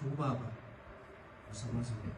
Ubaba usamazulu.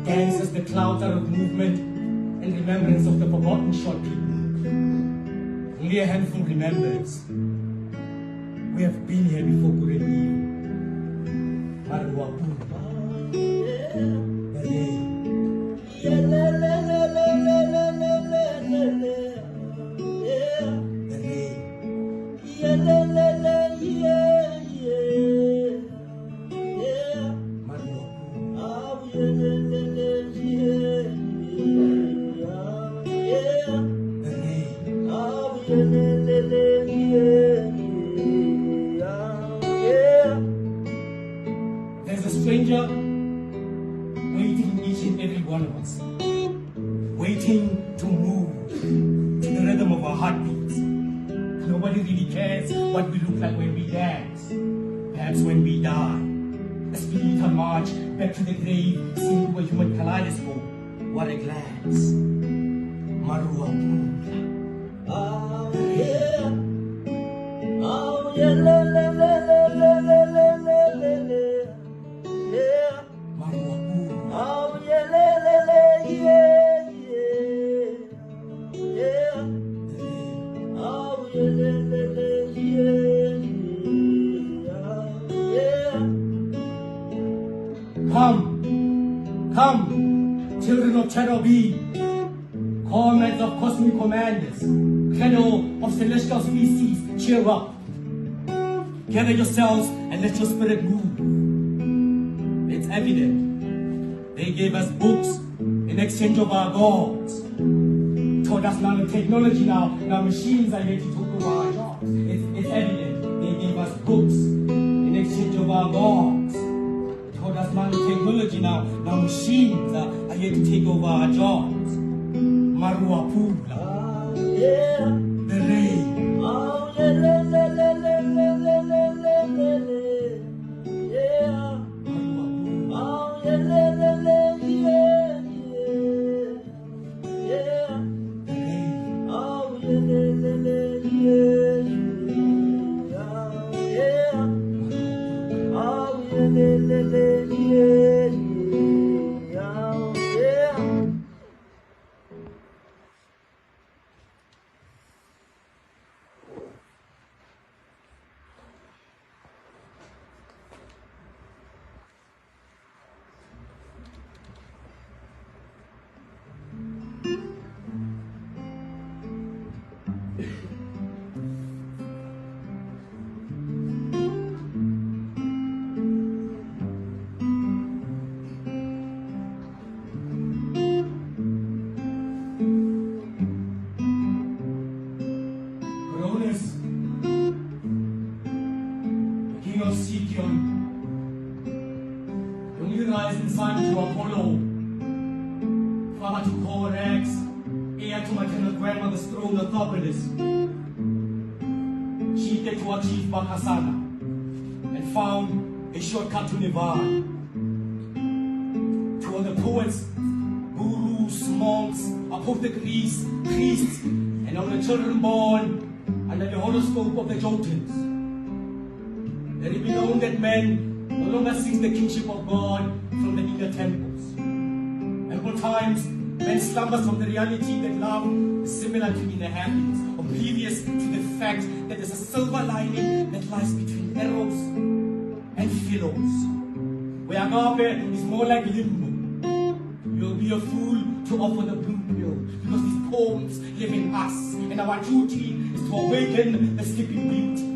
Dances the clouds out of movement and remembrance of the forgotten short people. Only a handful remembers. We have been here before good and evil. There's a stranger waiting each and every one of us, waiting to move to the rhythm of our heartbeats. Nobody really cares what we look like when we dance, perhaps when we die. A spiritual march back to the grave, seen through a human kaleidoscope. What a glance. Marua Pula. Oh yeah. Oh yeah. La, la, la, la, la, la, la, la, la, la. Yeah. Marua Pula. Oh yeah. La, la, la, yeah, yeah. Yeah. Oh yeah. La, la, la, yeah, yeah. Come, children of Cherubim, comrades of cosmic commanders, credo of celestial species, cheer up. Gather yourselves and let your spirit move. It's evident. They gave us books in exchange of our gods. Taught us nanotechnology now machines are here to take over our jobs. It's evident. They gave us books in exchange of our gods. Taught us nanotechnology now machines are here to take over our jobs. Marua Pula. Yeah. The rain. Oh, yeah, la, la, la, la, la, la, la, la, la, la. Yeah. Oh, yeah, la, la, la, yeah, yeah. Yeah. The rain. Oh, yeah, la, la, la, yeah, yeah. Oh, yeah, la, la, la, yeah. She get to achieve Bakasana and found a shortcut to Nirvana. To all the poets, gurus, monks, apothecaries, priests, and all the children born under the horoscope of the Jotuns. Let it be known that man no longer seeks the kingship of God from the inner temples. Ample times, man slumbers from the reality that love is similar to inner happiness, oblivious to the fact that there's a silver lining that lies between eros and philos, where agape is more like limbo. You'll be a fool to offer the blue pill, because these poems live in us, and our duty is to awaken the sleeping beauty.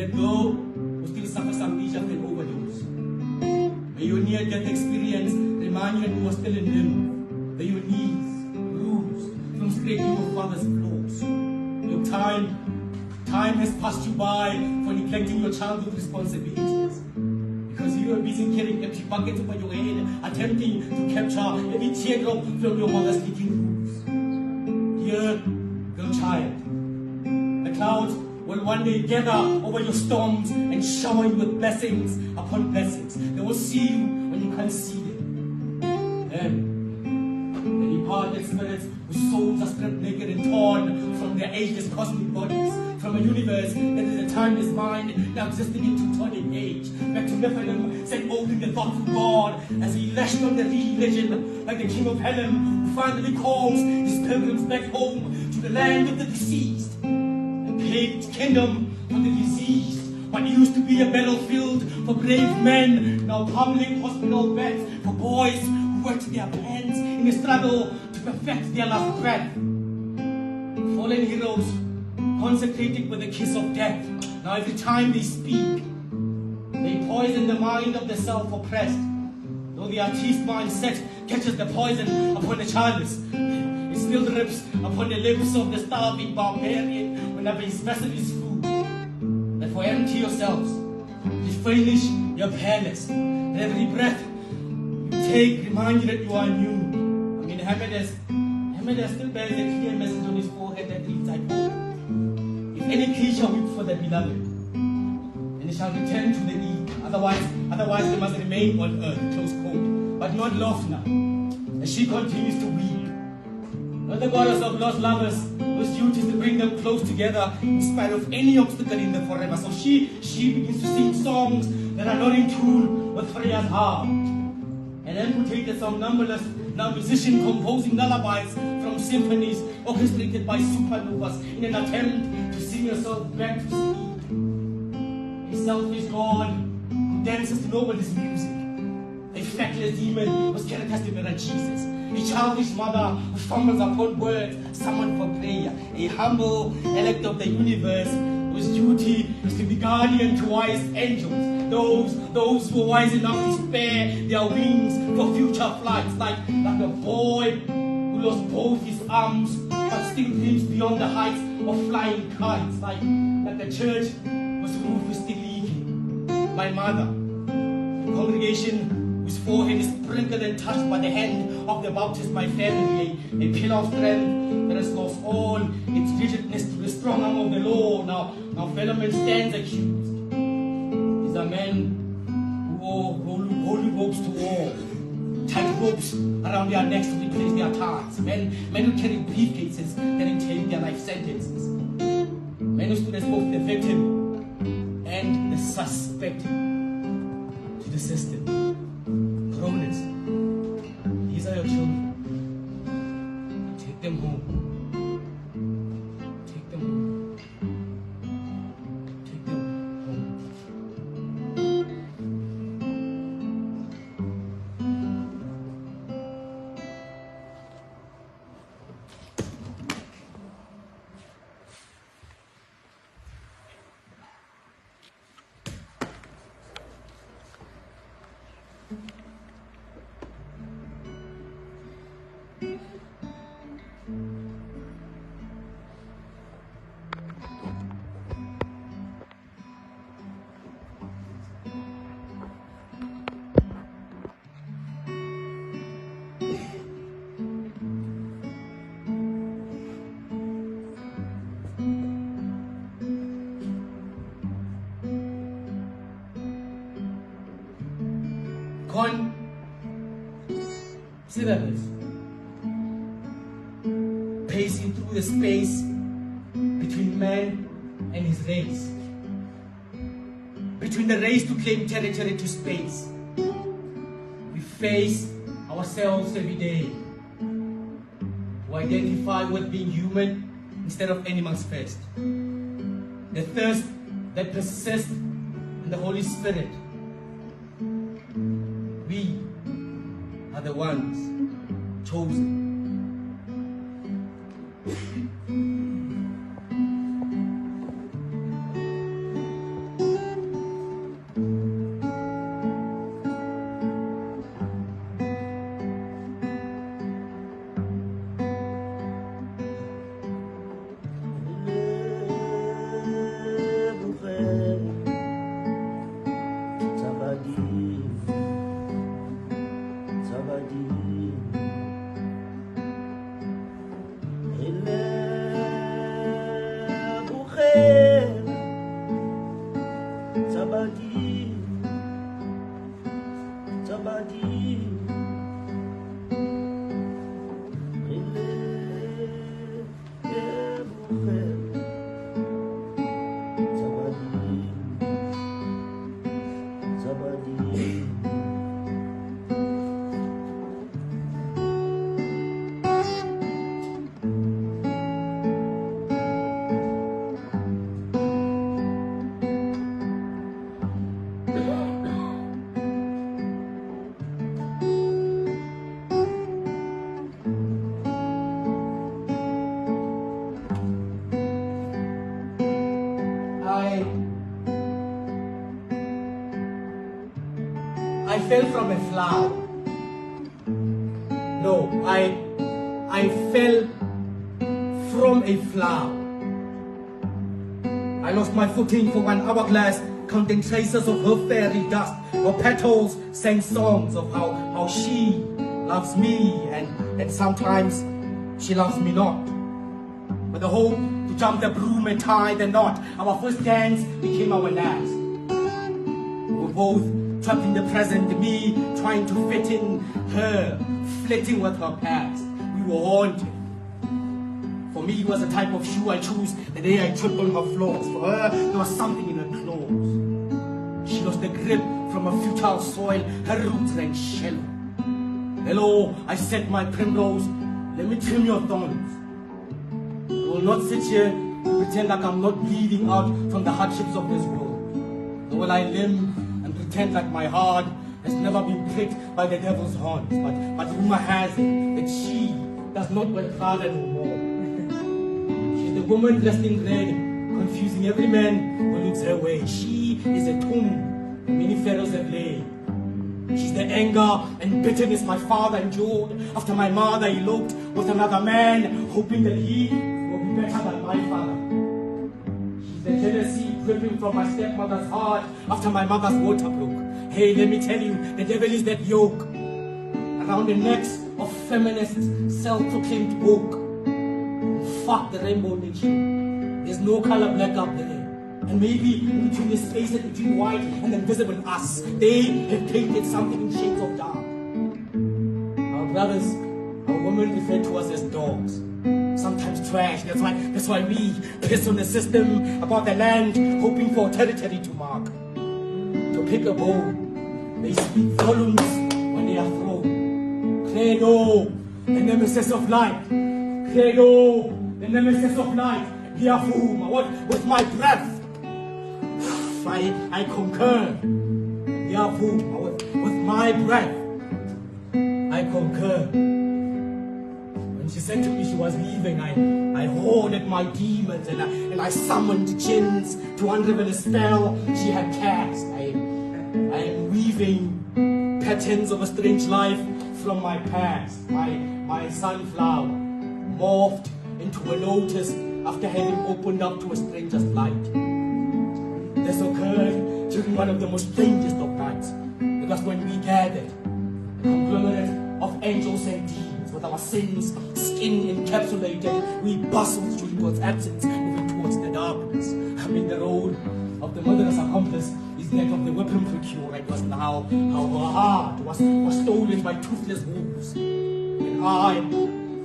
That girl who still suffers amnesia and overdose. May your near-death experience remind you that you are still in limbo. May your knees bruised from scraping your father's clothes. Your time Time has passed you by for neglecting your childhood responsibilities. Because you are busy carrying empty buckets over your head, attempting to capture every teardrop from your mother's leaking roots. Dear girl child, the clouds will one day gather over your storms and shower you with blessings upon blessings. They will see you when you can't see them. Then, the departed spirits whose souls are stripped naked and torn from their ageless cosmic bodies, from a universe that is a timeless mind now existing in Teutonic age, back to Nephilim, sent holding the thoughtful God as he lashed on the religion like the king of Helem, who finally calls his pilgrims back home to the land of the deceased. A paved kingdom for the diseased. What used to be a battlefield for brave men, now public hospital beds for boys who worked their pens in a struggle to perfect their last breath. Fallen heroes consecrated with the kiss of death. Now every time they speak, they poison the mind of the self-oppressed. Though the artist's mindset catches the poison upon the childless, it still drips upon the lips of the starving barbarian whenever his vessel is full. Therefore empty yourselves, replenish your palace. And every breath you take remind you that you are new. I mean, Hamed still bears a clear message on his forehead that reads, I hope. If any creature weep for the beloved, and it shall return to the Eve. Otherwise they must remain on earth, close quote. But not Lofna, as she continues to weep. Not the goddess of lost lovers, whose duty is to bring them close together in spite of any obstacle in the forever. So she begins to sing songs that are not in tune with Freya's harp. An amputated somnambulist, now musician composing lullabies from symphonies orchestrated by supernovas in an attempt to sing herself back to sleep. A selfish god who dances to nobody's music. A feckless demon was characteristic of Jesus. A childish mother who fumbles upon words summoned for prayer. A humble elect of the universe whose duty is to be guardian to wise angels. Those who are wise enough to spare their wings for future flights, like a boy who lost both his arms but still dreams beyond the heights of flying kites, like the church whose roof is still leaking. My mother, the congregation whose forehead is sprinkled and touched by the hand of the Baptist, my family, a pillar of strength that has lost all its rigidness to the strong arm of the law. Now fellow man stands accused. These are men who wore holy robes to war, tight ropes around their necks to replace their ties. Men who carry briefcases that entail their life sentences. Men who stood as both the victim and the suspect to the system. Groaners, these are your children. Take them home. Take them home. Take them home. Syllabus, pacing through the space between man and his race, between the race to claim territory to space. We face ourselves every day to identify with being human instead of animals first. The thirst that persists in the Holy Spirit. We are the ones chosen. I fell from a flower. No, I fell from a flower. I lost my footing for one hourglass, counting traces of her fairy dust. Her petals sang songs of how she loves me, and sometimes she loves me not. With the hope to jump the broom and tie the knot, our first dance became our last. We were both trapped in the present, me trying to fit in, her flitting with her past. We were haunted. For me, it was a type of shoe I chose the day I tripped on her floors. For her, there was something in her claws. She lost the grip from a futile soil, her roots ran shallow. Hello, I said, my primrose, let me trim your thorns. I will not sit here and pretend like I'm not bleeding out from the hardships of this world. Nor will I limp and pretend like my heart has never been pricked by the devil's horns. But rumor has it that she does not work harder no more. She's the woman dressed in red, confusing every man who looks her way. She is a tomb many pharaohs have laid. She's the anger and bitterness my father endured after my mother eloped with another man, hoping that he will be better than my father. She's the jealousy dripping from my stepmother's heart after my mother's water broke. Hey, let me tell you, the devil is that yoke around the necks of feminists, self-proclaimed woke. Fuck the rainbow nation. There's no color black up there. And maybe in between the spaces between white and invisible us, they have painted something in shades of dark. Our brothers, our women refer to us as dogs, sometimes trash. That's why we piss on the system about the land, hoping for territory to mark. To pick a bone, they speak volumes when they are thrown. Credo, the nemesis of light. Credo, the nemesis of light. Here whom, with my breath, I concur. Here whom, with my breath, I concur. When she said to me she was leaving, I hoarded my demons and I summoned jinns to unravel a spell she had cast. I am weaving patterns of a strange life from my past. My sunflower morphed into a lotus after having opened up to a stranger's light. This occurred during one of the most strangest of nights, because when we gathered, a conglomerate of angels and demons, with our sins, skin encapsulated, we bustled during God's absence, moving towards the darkness. I mean, the road of the murderous accomplice is that of the weapon procurer. It was now how her heart was stolen by toothless wolves. And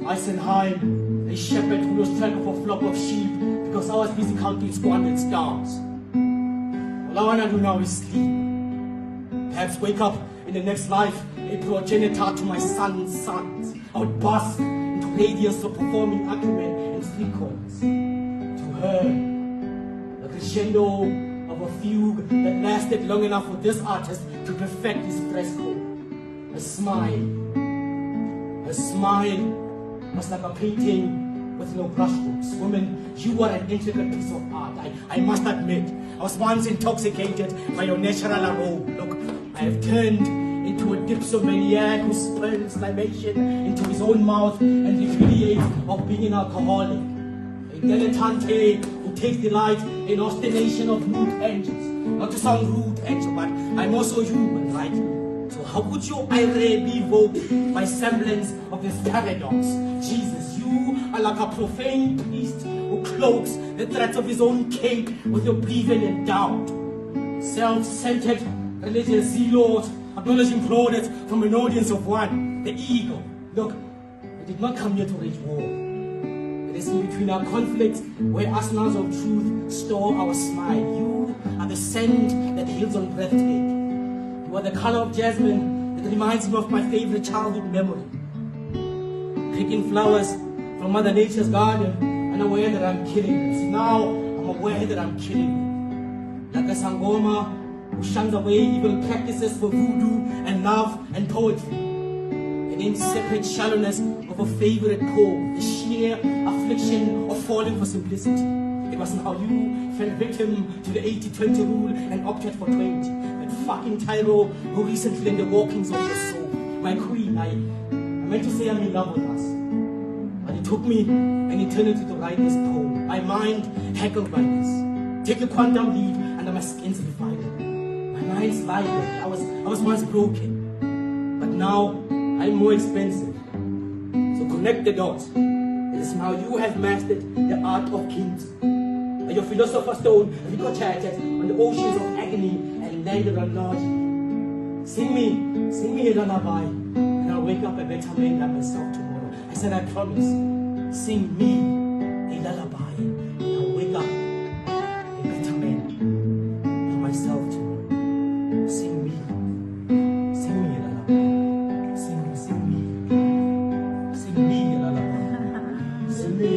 I sent Heim, a shepherd who lost track of a flock of sheep because I was busy counting squandered stars. All I wanna do now is sleep. Perhaps wake up in the next life a progenitor to my son's sons. I would bask into radiance of performing acumen and three chords. To her, the crescendo of a fugue that lasted long enough for this artist to perfect his fresco. A smile was like a painting with no brushstrokes. Woman, you are an intricate piece of art. I must admit, I was once intoxicated by your natural aroma. Look, I have turned into a dipsomaniac who spurns libation into his own mouth and repudiates of being an alcoholic. A dilettante who takes delight in ostination of rude angels. Not to sound rude, angel, but I'm also human, right? So how would your irate be evoked by semblance of this paradox? Jesus, you are like a profane priest who cloaks the threats of his own cake with your breathing and doubt. Self-centered religious zealots acknowledging plaudits from an audience of one, the ego. Look, I did not come here to wage war. It is in between our conflicts where arsenals of truth store our smile. You are the scent that heals on breathtaking. You are the color of jasmine that reminds me of my favorite childhood memory. Picking flowers from Mother Nature's garden, unaware that I'm killing them. See, now I'm aware that I'm killing them. Like a sangoma who shuns away evil practices for voodoo and love and poetry. An insipid shallowness of a favorite poem, the sheer affliction of falling for simplicity. It was how you fell victim to the 80-20 rule and opted for 20. That fucking Tyro who recently in the walkings of your soul. My queen, I meant to say I'm in love with us. But it took me an eternity to write this poem. My mind heckled by this. Take a quantum leap under my skin's refinement. My mind's light. I was once broken. But now I'm more expensive. So connect the dots. It is how you have mastered the art of kings. Your philosopher's stone ricocheted on the oceans of agony and landed on logic. Sing me a lullaby, and I'll wake up a better man than myself tomorrow. I said I promise. Sing me a lullaby, and I'll wake up a better man than myself tomorrow. Sing me a lullaby. Sing me a lullaby. Sing me.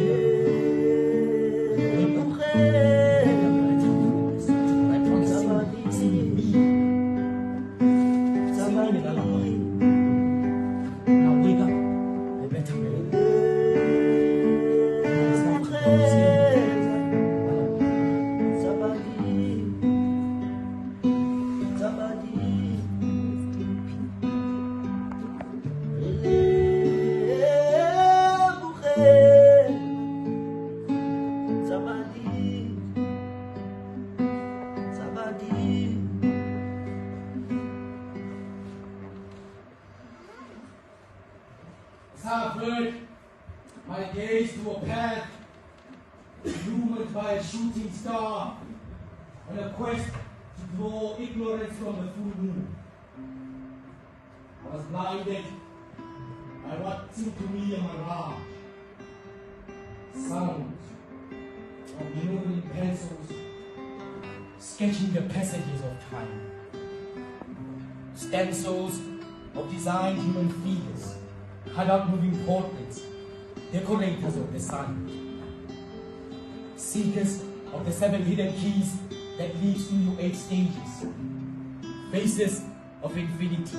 I've my gaze to a path illumined by a shooting star on a quest to draw ignorance from the full moon. I was blinded by what seemed to me a mirage. Sounds of moving pencils sketching the passages of time. Stencils of designed human figures, cut out moving portraits, decorators of the sun. Seekers of the 7 hidden keys that leads to you 8 stages. Faces of infinity,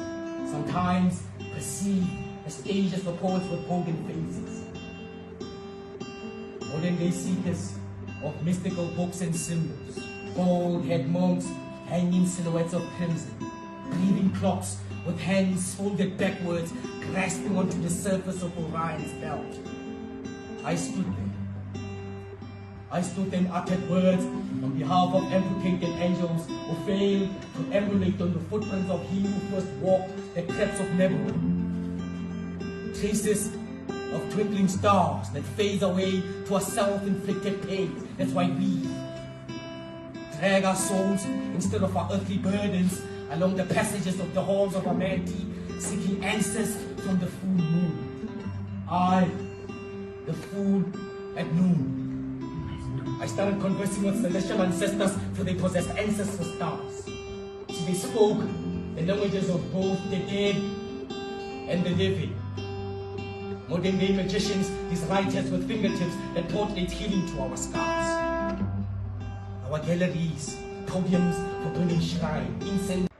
sometimes perceived as stages of poets with golden faces. Modern day seekers of mystical books and symbols. Gold-haired monks hanging silhouettes of crimson. Breathing clocks with hands folded backwards, grasping onto the surface of Orion's belt. I stood and uttered words on behalf of amputated angels who failed to emulate on the footprints of he who first walked the crypts of Nebula. Traces of twinkling stars that fade away to a self-inflicted pain. That's why we drag our souls instead of our earthly burdens along the passages of the halls of humanity, seeking answers from the full moon. I, the fool at noon. I started conversing with celestial ancestors, for they possessed ancestral stars. So they spoke the languages of both the dead and the living. Modern day magicians, these writers with fingertips that portrait healing to our scars. Our galleries, podiums for burning shrine, incense.